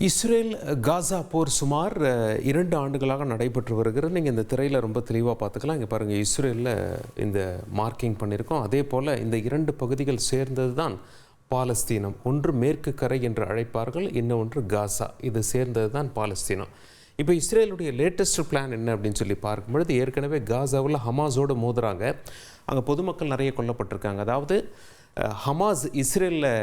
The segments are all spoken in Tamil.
இஸ்ரேல் காசா போர் சுமார் 2 ஆண்டுகளாக நடைபெற்று வருகிறது. நீங்கள் இந்த திரையில் ரொம்ப தெளிவாக பார்த்துக்கலாம். இங்கே பாருங்கள், இஸ்ரேலில் இந்த மார்க்கிங் பண்ணியிருக்கோம். அதே போல் இந்த 2 பகுதிகள் சேர்ந்தது தான் பாலஸ்தீனம். ஒன்று மேற்கு கரை என்று அழைப்பார்கள், இன்னொன்று காசா. இது சேர்ந்தது தான் பாலஸ்தீனம். இப்போ இஸ்ரேலுடைய லேட்டஸ்ட் பிளான் என்ன அப்படின்னு சொல்லி பார்க்கும்பொழுது, ஏற்கனவே காசாவில் ஹமாஸோடு மோதுறாங்க. அங்கே பொதுமக்கள் நிறைய கொல்லப்பட்டிருக்காங்க. அதாவது ஹமாஸ் இஸ்ரேலில்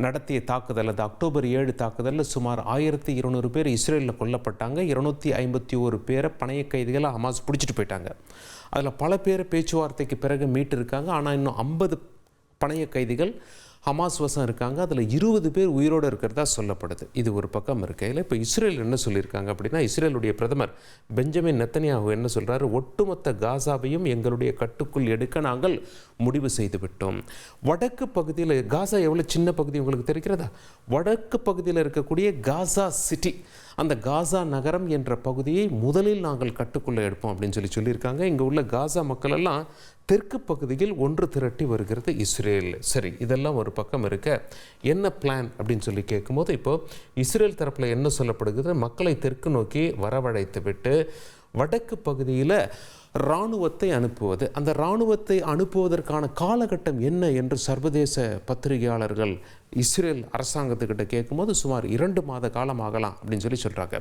நடத்திய தாக்குதல், அது அக்டோபர் 7 தாக்குதலில் சுமார் 1200 பேர் இஸ்ரேலில் கொல்லப்பட்டாங்க. 251 பேரை பணைய கைதிகளை ஹமாஸ் பிடிச்சிட்டு போயிட்டாங்க. அதில் பல பேர் பேச்சுவார்த்தைக்கு பிறகு மீட்டு இருக்காங்க. ஆனால் இன்னும் 50 பணைய கைதிகள் ஹமாஸ் வசம் இருக்காங்க. அதில் 20 பேர் உயிரோடு இருக்கிறதா சொல்லப்படுது. இது ஒரு பக்கம் இருக்கையில், இப்போ இஸ்ரேல் என்ன சொல்லியிருக்காங்க அப்படின்னா, இஸ்ரேலுடைய பிரதமர் பெஞ்சமின் நெத்தனியாஹு என்ன சொல்கிறாரு, ஒட்டுமொத்த காசாவையும் எங்களுடைய கட்டுக்குள் எடுக்க நாங்கள் முடிவு செய்து விட்டோம். வடக்கு பகுதியில், காசா எவ்வளோ சின்ன பகுதி உங்களுக்கு தெரிகிறதா? வடக்கு பகுதியில் இருக்கக்கூடிய காசா சிட்டி, அந்த காசா நகரம் என்ற பகுதியை முதலில் நாங்கள் கட்டுக்குள்ளே எடுப்போம் அப்படின்னு சொல்லியிருக்காங்க. இங்கே உள்ள காசா மக்கள் எல்லாம் தெற்கு பகுதியில் ஒன்று திரட்டி வருகிறது இஸ்ரேல். சரி, இதெல்லாம் ஒரு பக்கம் இருக்க, என்ன பிளான் அப்படின்னு சொல்லி கேட்கும்போது, இப்போது இஸ்ரேல் தரப்பில் என்ன சொல்லப்படுகிறது, மக்களை தெற்கு நோக்கி வரவழைத்து விட்டு வடக்கு பகுதியில் இராணுவத்தை அனுப்புவது. அந்த இராணுவத்தை அனுப்புவதற்கான காலகட்டம் என்ன என்று சர்வதேச பத்திரிகையாளர்கள் இஸ்ரேல் அரசாங்கத்துக்கிட்ட கேட்கும்போது சுமார் 2 மாத காலம் ஆகலாம் அப்படின்னு சொல்கிறாங்க.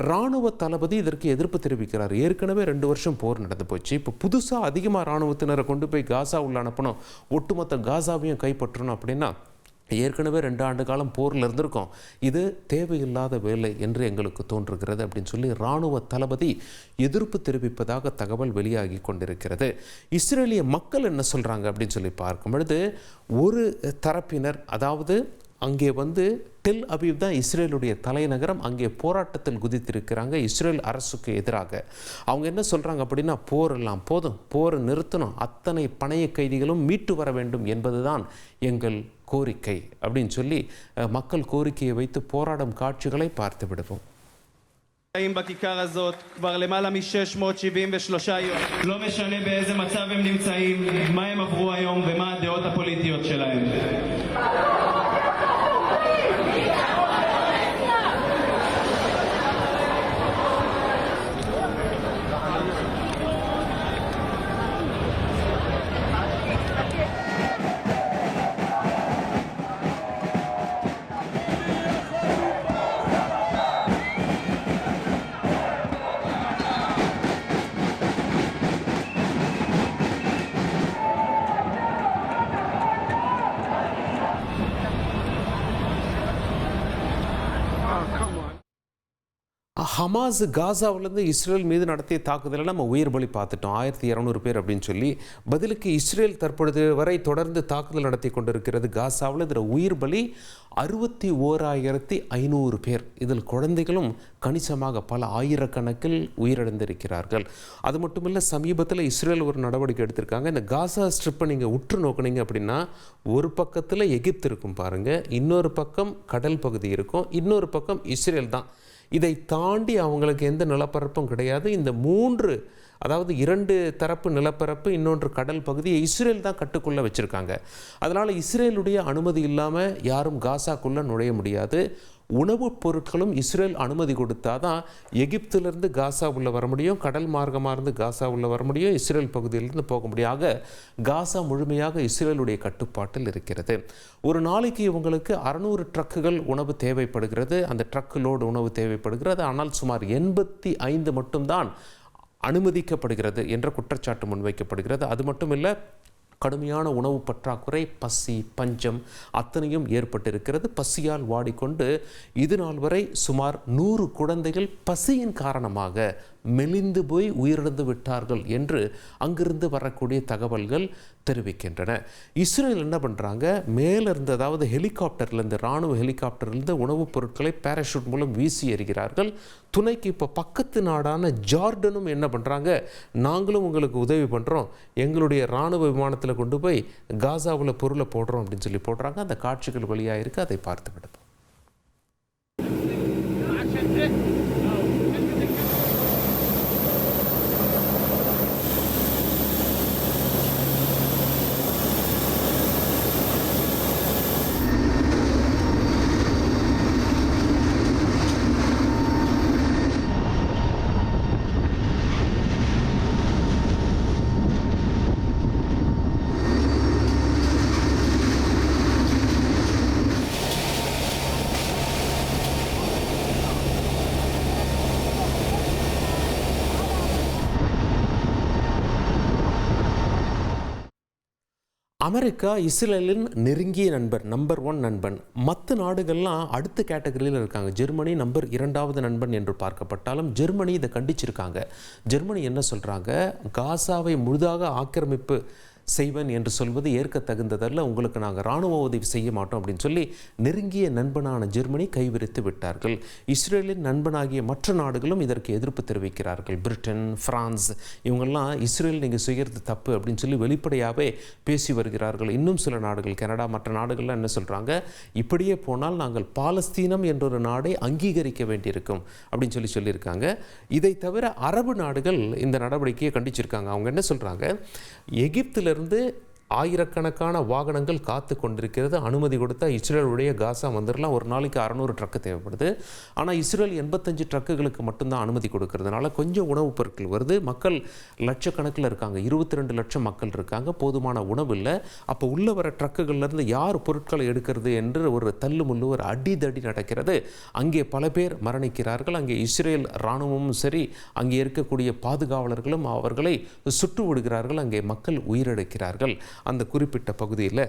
இராணுவ தளபதி இதற்கு எதிர்ப்பு தெரிவிக்கிறார். ஏற்கனவே 2 வருஷம் போர் நடந்து போச்சு. இப்போ புதுசாக அதிகமாக இராணுவத்தினரை கொண்டு போய் காசா உள்ள அனுப்பணும், ஒட்டுமொத்த காசாவையும் கைப்பற்றணும் அப்படின்னா ஏற்கனவே 2 ஆண்டு காலம் போரில் இருந்திருக்கோம், இது தேவையில்லாத வேலை என்று எங்களுக்கு தோன்றுகிறது அப்படின்னு சொல்லி இராணுவ தளபதி எதிர்ப்பு தெரிவிப்பதாக தகவல் வெளியாகி கொண்டிருக்கிறது. இஸ்ரேலிய மக்கள் என்ன சொல்கிறாங்க அப்படின்னு சொல்லி பார்க்கும் பொழுது, ஒரு தரப்பினர், அதாவது அங்கே டெல் அபீவ் தான் இஸ்ரேலுடைய தலைநகரம், அங்கே போராட்டத்தில் குதித்திருக்கிறாங்க இஸ்ரேல் அரசுக்கு எதிராக. அவங்க என்ன சொல்கிறாங்க அப்படின்னா, போரெல்லாம் போதும், போரை நிறுத்தணும், அத்தனை பணைய கைதிகளும் மீட்டு வர வேண்டும் என்பதுதான் எங்கள் கோரிக்கை அப்படின்னு சொல்லி மக்கள் கோரிக்கையை வைத்து போராடும் காட்சிகளை பார்த்து விடுவோம். בכיכר הזאת כבר למעלה מ-673 יום. לא משנה באיזה מצב הם נמצאים, מה הם עברו היום ומה הדעות הפוליטיות שלהם. ஹமாஸ் காசாவிலேருந்து இஸ்ரேல் மீது நடத்திய தாக்குதலில் நம்ம உயிர் பலி பார்த்துட்டோம், 1200 பேர் அப்படின்னு சொல்லி. பதிலுக்கு இஸ்ரேல் தற்பொழுது வரை தொடர்ந்து தாக்குதல் நடத்தி கொண்டிருக்கிறது காசாவில். இதில் உயிர் பலி 61,500 பேர். இதில் குழந்தைகளும் கணிசமாக பல ஆயிரக்கணக்கில் உயிரிழந்திருக்கிறார்கள். அது மட்டும் இல்லை, சமீபத்தில் இஸ்ரேல் ஒரு நடவடிக்கை எடுத்திருக்காங்க. இந்த காசா ஸ்ட்ரிப்பை நீங்கள் உற்று நோக்கினீங்க அப்படின்னா, ஒரு பக்கத்தில் எகிப்து இருக்கும் பாருங்கள், இன்னொரு பக்கம் கடல் பகுதி இருக்கும், இன்னொரு பக்கம் இஸ்ரேல் தான். இதை தாண்டி அவங்களுக்கு எந்த நிலப்பரப்பும் கிடையாது. இந்த 3, அதாவது 2 தரப்பு நிலப்பரப்பு, இன்னொன்று கடல் பகுதியை இஸ்ரேல் தான் கட்டுக்குள்ளே வச்சுருக்காங்க. அதனால் இஸ்ரேலுடைய அனுமதி இல்லாமல் யாரும் காசாக்குள்ளே நுழைய முடியாது. உணவுப் பொருட்களும் இஸ்ரேல் அனுமதி கொடுத்தா தான் எகிப்திலிருந்து காசா உள்ள வர முடியும், கடல் மார்க்கமாக இருந்து காசா உள்ள வர முடியும், இஸ்ரேல் பகுதியிலிருந்து போக முடியாத. காசா முழுமையாக இஸ்ரேலுடைய கட்டுப்பாட்டில் இருக்கிறது. ஒரு நாளைக்கு இவங்களுக்கு 600 ட்ரக்குகள் உணவு தேவைப்படுகிறது, அந்த ட்ரக்கு லோடு உணவு தேவைப்படுகிறது. ஆனால் சுமார் 85 மட்டும்தான் அனுமதிக்கப்படுகிறது என்ற குற்றச்சாட்டு முன்வைக்கப்படுகிறது. அது மட்டும் இல்லை, கடுமையான உணவு பற்றாக்குறை, பசி, பஞ்சம் அத்தனையும் ஏற்பட்டிருக்கிறது. பசியால் வாடிக்கொண்டு இது நாள் வரை சுமார் 100 குழந்தைகள் பசியின் காரணமாக மெலிந்து போய் உயிரிழந்து விட்டார்கள் என்று அங்கிருந்து வரக்கூடிய தகவல்கள் தெரிவிக்கின்றன. இஸ்ரேல் என்ன பண்ணுறாங்க, மேலிருந்து, அதாவது ஹெலிகாப்டர்லேருந்து, இராணுவ ஹெலிகாப்டர்லேருந்து உணவுப் பொருட்களை பேராஷூட் மூலம் வீசி எறிகிறார்கள். துணைக்கு இப்போ பக்கத்து நாடான ஜார்டனும் என்ன பண்ணுறாங்க, நாங்களும் உங்களுக்கு உதவி பண்ணுறோம், எங்களுடைய இராணுவ விமானத்தில் கொண்டு போய் காசாவில் பொருளை போடுறோம் அப்படின்னு சொல்லி போடுறாங்க. அந்த காட்சிகள் வழியாக இருக்குது, அதை பார்த்து விடுவோம். அமெரிக்கா இஸ்ரேலின் நெருங்கிய நண்பர், நம்பர் 1 நண்பன். மற்ற நாடுகள்லாம் அடுத்த கேட்டகரியில் இருக்காங்க. ஜெர்மனி நம்பர் 2வது நண்பன் என்று பார்க்கப்பட்டாலும் ஜெர்மனி இதை கண்டிச்சிருக்காங்க. ஜெர்மனி என்ன சொல்கிறாங்க, காசாவை முழுதாக ஆக்கிரமிப்பு செய்வன் என்று சொல்வது ஏற்க தகுந்ததல்ல, உங்களுக்கு நாங்கள் இராணுவ உதவி செய்ய மாட்டோம் அப்படின்னு சொல்லி நெருங்கிய நண்பனான ஜெர்மனி கைவிரித்து விட்டார்கள். இஸ்ரேலின் நண்பனாகிய மற்ற நாடுகளும் இதற்கு எதிர்ப்பு தெரிவிக்கிறார்கள். பிரிட்டன், பிரான்ஸ் இவங்கெல்லாம் இஸ்ரேல் நீங்கள் செய்கிறது தப்பு அப்படின்னு சொல்லி வெளிப்படையாகவே பேசி வருகிறார்கள். இன்னும் சில நாடுகள், கனடா, மற்ற நாடுகள்லாம் என்ன சொல்கிறாங்க, இப்படியே போனால் நாங்கள் பாலஸ்தீனம் என்றொரு நாடை அங்கீகரிக்க வேண்டியிருக்கும் அப்படின்னு சொல்லியிருக்காங்க. இதை தவிர அரபு நாடுகள் இந்த நடவடிக்கையை கண்டிச்சிருக்காங்க. அவங்க என்ன சொல்கிறாங்க, எகிப்திலிருந்து ஆயிரக்கணக்கான வாகனங்கள் காத்து கொண்டிருக்கிறது. அனுமதி கொடுத்தா இஸ்ரேலுடைய காசா வந்துடலாம். ஒரு நாளைக்கு 600 ட்ரக்கு தேவைப்படுது. ஆனால் இஸ்ரேல் 85 ட்ரக்குகளுக்கு மட்டும்தான் அனுமதி கொடுக்கறதுனால கொஞ்சம் உணவுப் பொருட்கள் வருது. மக்கள் லட்சக்கணக்கில் இருக்காங்க, 22 லட்சம் மக்கள் இருக்காங்க, போதுமான உணவு இல்லை. அப்போ உள்ள வர ட்ரக்குகள்லேருந்து யார் பொருட்களை எடுக்கிறது என்று ஒரு தள்ளுமுள்ளு, ஒரு அடிதடி நடக்கிறது. அங்கே பல பேர் மரணிக்கிறார்கள். அங்கே இஸ்ரேல் இராணுவமும் சரி, அங்கே இருக்கக்கூடிய பாதுகாவலர்களும் அவர்களை சுட்டு விடுகிறார்கள். அங்கே மக்கள் உயிரிழக்கிறார்கள். அந்த குறிப்பிட்ட பகுதியில்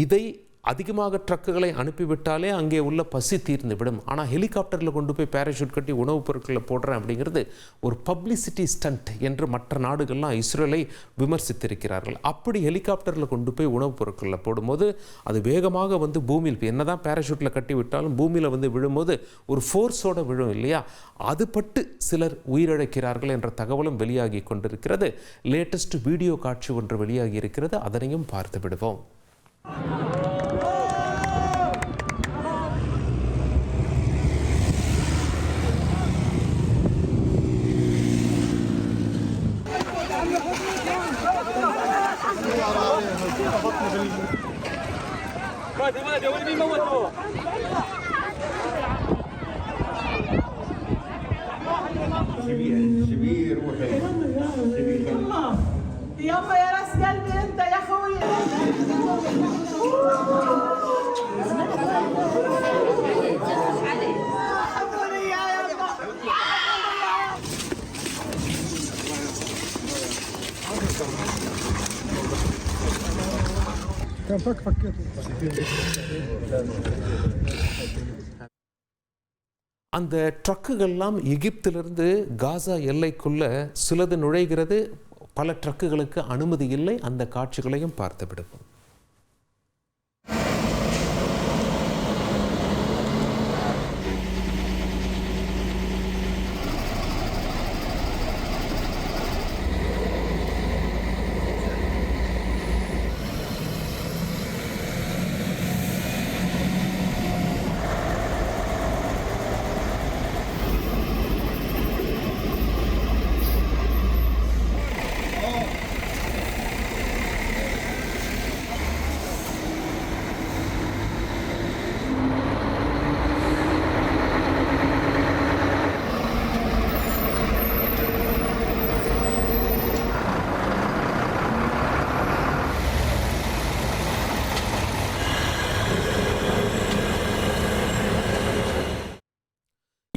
இதை அதிகமாக ட்ரக்குகளை அனுப்பிவிட்டாலே அங்கே உள்ள பசி தீர்ந்துவிடும். ஆனால் ஹெலிகாப்டரில் கொண்டு போய் பேராஷூட் கட்டி உணவுப் பொருட்களை போடுறேன் அப்படிங்கிறது ஒரு பப்ளிசிட்டி ஸ்டண்ட் என்று மற்ற நாடுகள்லாம் இஸ்ரேலை விமர்சித்திருக்கிறார்கள். அப்படி ஹெலிகாப்டரில் கொண்டு போய் உணவுப் பொருட்களில் போடும்போது அது வேகமாக வந்து பூமியில், என்னதான் பேராஷூட்டில் கட்டி விட்டாலும் பூமியில் வந்து விழும்போது ஒரு ஃபோர்ஸோடு விழும் இல்லையா, அது பட்டு சிலர் உயிரிழக்கிறார்கள் என்ற தகவலும் வெளியாகி கொண்டிருக்கிறது. லேட்டஸ்ட் வீடியோ காட்சி ஒன்று வெளியாகி இருக்கிறது, அதனையும் பார்த்து விடுவோம். يلا يا راس قلبي انت يا اخوي. كان فكيته. அந்த ட்ரக்குகள்லாம் எகிப்திலிருந்து காசா எல்லைக்குள்ள சிலது நுழைகிறது, பல ட்ரக்குகளுக்கு அனுமதி இல்லை. அந்த காட்சிகளையும் பார்த்து விடுவோம்.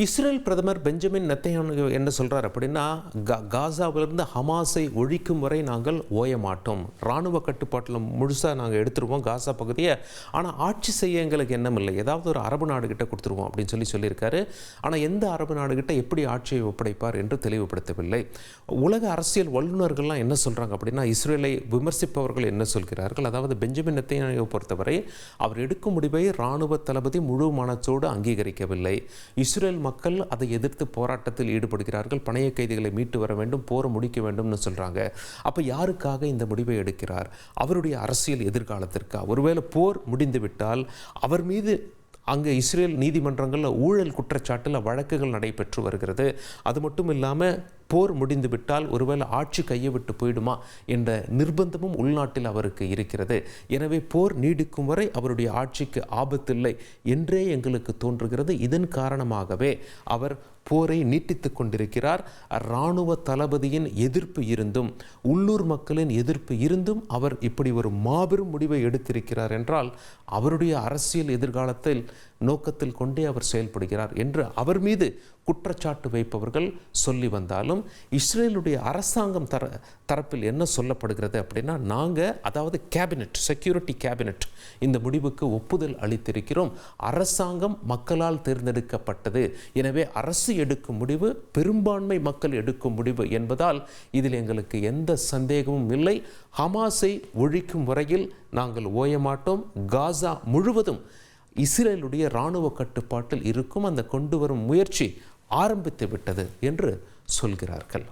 இஸ்ரேல் பிரதமர் பெஞ்சமின் நெத்தன்யாஹு என்ன சொல்கிறார் அப்படின்னா, காசாவிலிருந்து ஹமாஸை ஒழிக்கும் வரை நாங்கள் ஓய மாட்டோம், இராணுவ கட்டுப்பாட்டில் முழுசாக நாங்கள் எடுத்துருவோம் காசா பகுதியை, ஆனால் ஆட்சி செய்ய எங்களுக்கு எண்ணம் இல்லை, ஏதாவது ஒரு அரபு நாடுகிட்ட கொடுத்துருவோம் அப்படின்னு சொல்லியிருக்காரு. ஆனால் எந்த அரபு நாடுகிட்ட எப்படி ஆட்சியை ஒப்படைப்பார் என்று தெளிவுபடுத்தவில்லை. உலக அரசியல் வல்லுநர்கள்லாம் என்ன சொல்கிறாங்க அப்படின்னா, இஸ்ரேலை விமர்சிப்பவர்கள் என்ன சொல்கிறார்கள், அதாவது பெஞ்சமின் நெத்தன்யாஹுவை பொறுத்தவரை அவர் எடுக்கும் முடிவை இராணுவ தளபதி முழு மனத்தோடு அங்கீகரிக்கவில்லை. இஸ்ரேல் மக்கள் அதை எதிர்த்து போராட்டத்தில் ஈடுபடுகிறார்கள், பணைய கைதிகளை மீட்டு வர வேண்டும், போரை முடிக்க வேண்டும்னு சொல்கிறாங்க. அப்போ யாருக்காக இந்த முடிவை எடுக்கிறார்? அவருடைய அரசியல் எதிர்காலத்திற்கா? ஒருவேளை போர் முடிந்துவிட்டால் அவர் மீது அங்கே இஸ்ரேல் நீதிமன்றங்களில் ஊழல் குற்றச்சாட்டில் வழக்குகள் நடைபெற்று வருகிறது. அது மட்டும் இல்லாமல் போர் முடிந்துவிட்டால் ஒருவேளை ஆட்சி கையை விட்டு போயிடுமா என்ற நிர்பந்தமும் உள்நாட்டில் அவருக்கு இருக்கிறது. எனவே போர் நீடிக்கும் வரை அவருடைய ஆட்சிக்கு ஆபத்தில்லை என்றே எங்களுக்கு தோன்றுகிறது. இதன் காரணமாகவே அவர் போரை நீட்டித்து கொண்டிருக்கிறார். இராணுவ தளபதியின் எதிர்ப்பு இருந்தும் உள்ளூர் மக்களின் எதிர்ப்பு இருந்தும் அவர் இப்படி ஒரு மாபெரும் முடிவை எடுத்திருக்கிறார் என்றால் அவருடைய அரசியல் எதிர்காலத்தில் நோக்கத்தில் கொண்டே அவர் செயல்படுகிறார் என்று அவர் மீது குற்றச்சாட்டு வைப்பவர்கள் சொல்லி வந்தாலும் இஸ்ரேலுடைய அரசாங்கம் தரப்பில் என்ன சொல்லப்படுகிறது அப்படின்னா, நாங்கள் அதாவது கேபினெட், செக்யூரிட்டி கேபினெட் இந்த முடிவுக்கு ஒப்புதல் அளித்திருக்கிறோம். அரசாங்கம் மக்களால் தேர்ந்தெடுக்கப்பட்டது, எனவே அரசு எடுக்கும் முடிவு பெரும்பான்மை மக்கள் எடுக்கும் முடிவு என்பதால் இதில் எங்களுக்கு எந்த சந்தேகமும் இல்லை. ஹமாஸை ஒழிக்கும் வரையில் நாங்கள் ஓயமாட்டோம். காசா முழுவதும் இஸ்ரேலுடைய இராணுவ கட்டுப்பாட்டில் இருக்கும். அந்த கொண்டு வரும் முயற்சி ஆரம்பித்து விட்டது என்று சொல்கிறார்கள்.